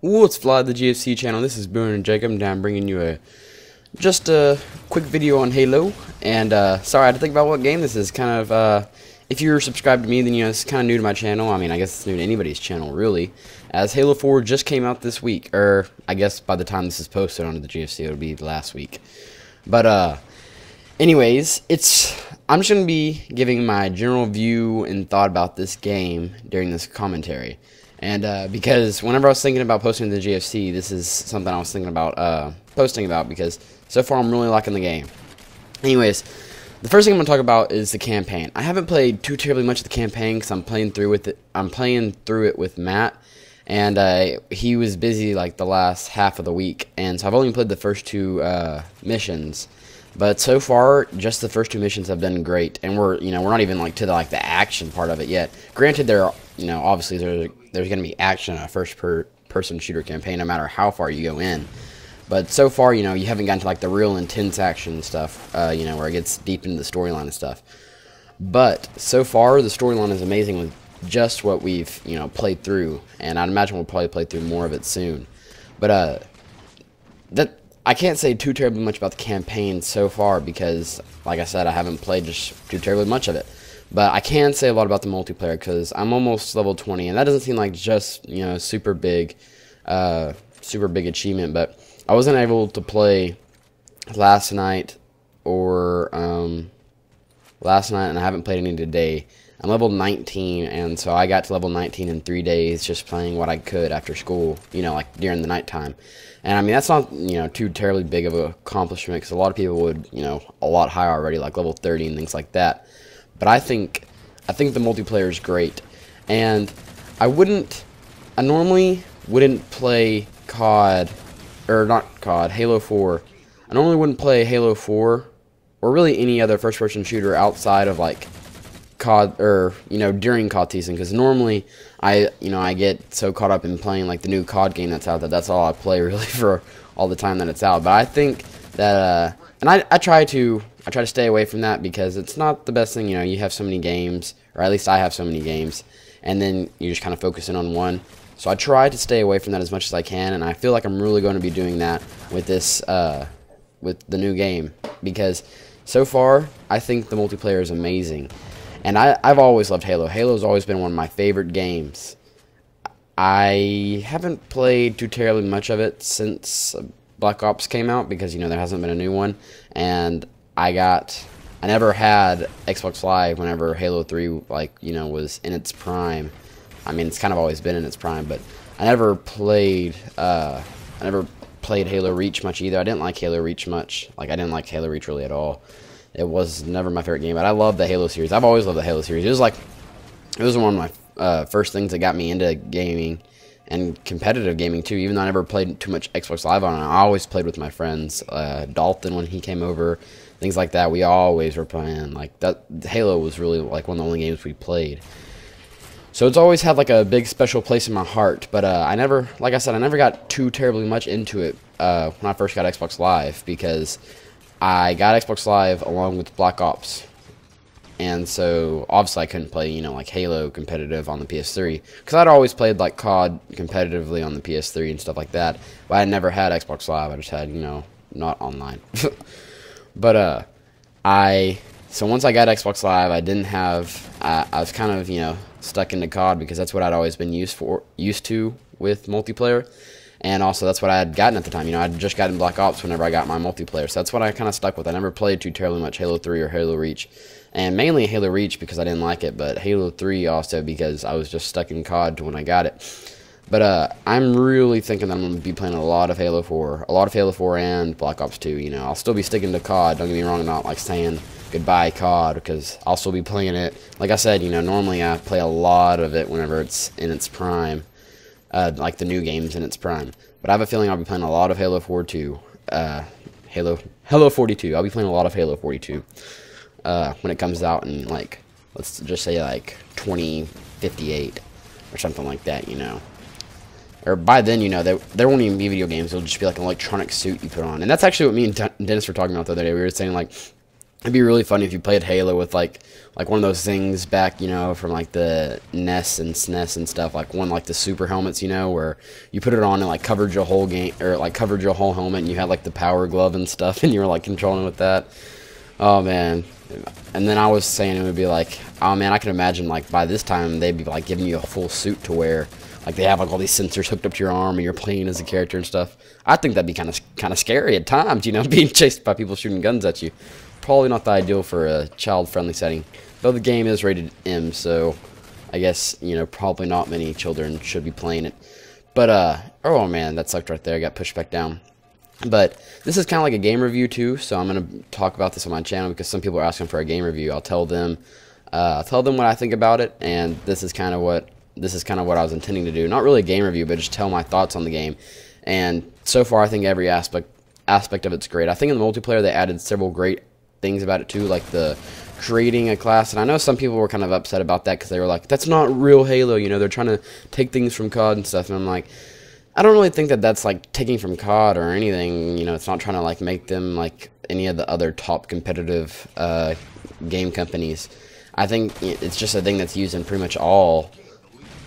What's Fly, the GFC channel? This is Boone and Jacob, and I'm bringing you just a quick video on Halo. And sorry, I had to think about what game this is. Kind of, if you're subscribed to me, then it's kind of new to my channel. I mean, I guess it's new to anybody's channel, really. As Halo 4 just came out this week, or I guess by the time this is posted onto the GFC, it'll be last week. But anyways, I'm just gonna be giving my general view and thought about this game during this commentary. And because whenever I was thinking about posting to the GFC, this is something I was thinking about posting about, because so far I'm really liking the game. Anyways, the first thing I'm going to talk about is the campaign. I haven't played too terribly much of the campaign because I'm playing through it with Matt, and he was busy like the last half of the week, and so I've only played the first two missions. But so far, just the first two missions have done great, and we're not even like to the action part of it yet. Granted, obviously there's going to be action in a first-person shooter campaign, no matter how far you go in. But so far, you haven't gotten to like the real intense action stuff, where it gets deep into the storyline and stuff. But so far, the storyline is amazing with just what we've played through, and I'd imagine we'll probably play through more of it soon. But I can't say too terribly much about the campaign so far because, like I said, I haven't played just too terribly much of it. But I can say a lot about the multiplayer because I'm almost level 20, and that doesn't seem like just super big achievement. But I wasn't able to play last night, and I haven't played any today. I'm level 19, and so I got to level 19 in 3 days just playing what I could after school, like during the nighttime. And I mean, that's not, too terribly big of an accomplishment because a lot of people would, a lot higher already, like level 30 and things like that. But I think the multiplayer is great. And I normally wouldn't play Halo 4. I normally wouldn't play Halo 4 or really any other first-person shooter outside of like COD, or during COD season, because normally I get so caught up in playing like the new COD game that's out that's all I play really for all the time that it's out. But I think that and I try to stay away from that because it's not the best thing. You have so many games, or at least I have so many games, and then you just kind of focus in on one. So I try to stay away from that as much as I can, and I feel like I'm really going to be doing that with this with the new game, because so far I think the multiplayer is amazing. And I've always loved Halo. Halo's always been one of my favorite games. I haven't played too terribly much of it since Black Ops came out because, there hasn't been a new one. And I never had Xbox Live whenever Halo 3, was in its prime. I mean, it's kind of always been in its prime, but I never played Halo Reach much either. I didn't like Halo Reach much. I didn't like Halo Reach really at all. It was never my favorite game, but I love the Halo series. I've always loved the Halo series. It was one of my first things that got me into gaming and competitive gaming too. Even though I never played too much Xbox Live on it, I always played with my friends. Dalton, when he came over, things like that. We always were playing like that. Halo was really like one of the only games we played. So it's always had like a big special place in my heart. But I never got too terribly much into it when I first got Xbox Live, because I got Xbox Live along with Black Ops, and so obviously I couldn't play, like Halo competitive on the PS3, because I'd always played like COD competitively on the PS3 and stuff like that, but I never had Xbox Live. I just had, not online. But so once I got Xbox Live, I was kind of, stuck into COD because that's what I'd always been used to with multiplayer. And also, that's what I had gotten at the time. I'd just gotten Black Ops whenever I got my multiplayer. So that's what I kind of stuck with. I never played too terribly much Halo 3 or Halo Reach. And mainly Halo Reach because I didn't like it. But Halo 3 also because I was just stuck in COD when I got it. But I'm really thinking that I'm going to be playing a lot of Halo 4. A lot of Halo 4 and Black Ops 2. I'll still be sticking to COD. Don't get me wrong. I'm not saying goodbye COD, because I'll still be playing it. Like I said, normally I play a lot of it whenever it's in its prime. Like the new games in its prime. But I have a feeling I'll be playing a lot of Halo 4 too. Halo 42. I'll be playing a lot of Halo 42 when it comes out in, let's just say 2058 or something like that, Or by then, there won't even be video games. It'll just be like an electronic suit you put on. And that's actually what me and Dennis were talking about the other day. We were saying It'd be really funny if you played Halo with like one of those things back, from like the NES and SNES and stuff, like one like the super helmets, where you put it on and like covered your whole game, or like covered your whole helmet, and you had like the power glove and stuff, and you were like controlling with that. Oh man. And then I was saying it would be like, oh man, I can imagine like by this time they'd be like giving you a full suit to wear. Like they have like all these sensors hooked up to your arm and you're playing as a character and stuff. I think that'd be kind of scary at times, being chased by people shooting guns at you. Probably not the ideal for a child-friendly setting. Though the game is rated M, so I guess, probably not many children should be playing it. But, oh man, that sucked right there. I got pushed back down. But this is kind of like a game review too, so I'm going to talk about this on my channel because some people are asking for a game review. I'll tell them what I think about it, and this is kind of what I was intending to do. Not really a game review, but just tell my thoughts on the game. And so far, I think every aspect of it's great. I think in the multiplayer they added several great things about it too, like the creating a class. And I know some people were kind of upset about that because they were like, that's not real Halo, they're trying to take things from COD and stuff. And I'm like, I don't really think that that's like taking from COD or anything. It's not trying to like make them like any of the other top competitive game companies. I think it's just a thing that's used in pretty much all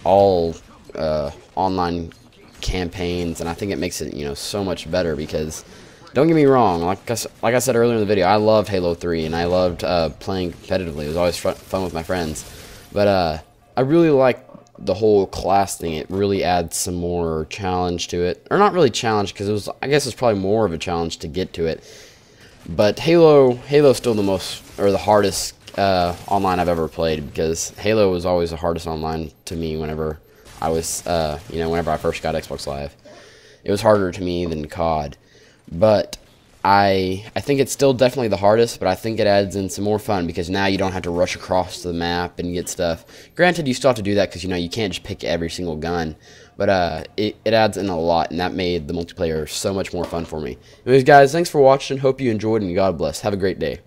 online campaigns, and I think it makes it so much better because don't get me wrong, like I said earlier in the video, I loved Halo 3 and I loved playing competitively. It was always fun with my friends, but I really like the whole class thing. It really adds some more challenge to it, or not really challenge because I guess it's probably more of a challenge to get to it. But Halo's still the hardest online I've ever played, because Halo was always the hardest online to me whenever I was whenever I first got Xbox Live. It was harder to me than COD, but I think it's still definitely the hardest, but I think it adds in some more fun because now you don't have to rush across the map and get stuff. Granted, you still have to do that because you can't just pick every single gun, but it adds in a lot, and that made the multiplayer so much more fun for me. Anyways, guys, thanks for watching. Hope you enjoyed, and God bless. Have a great day.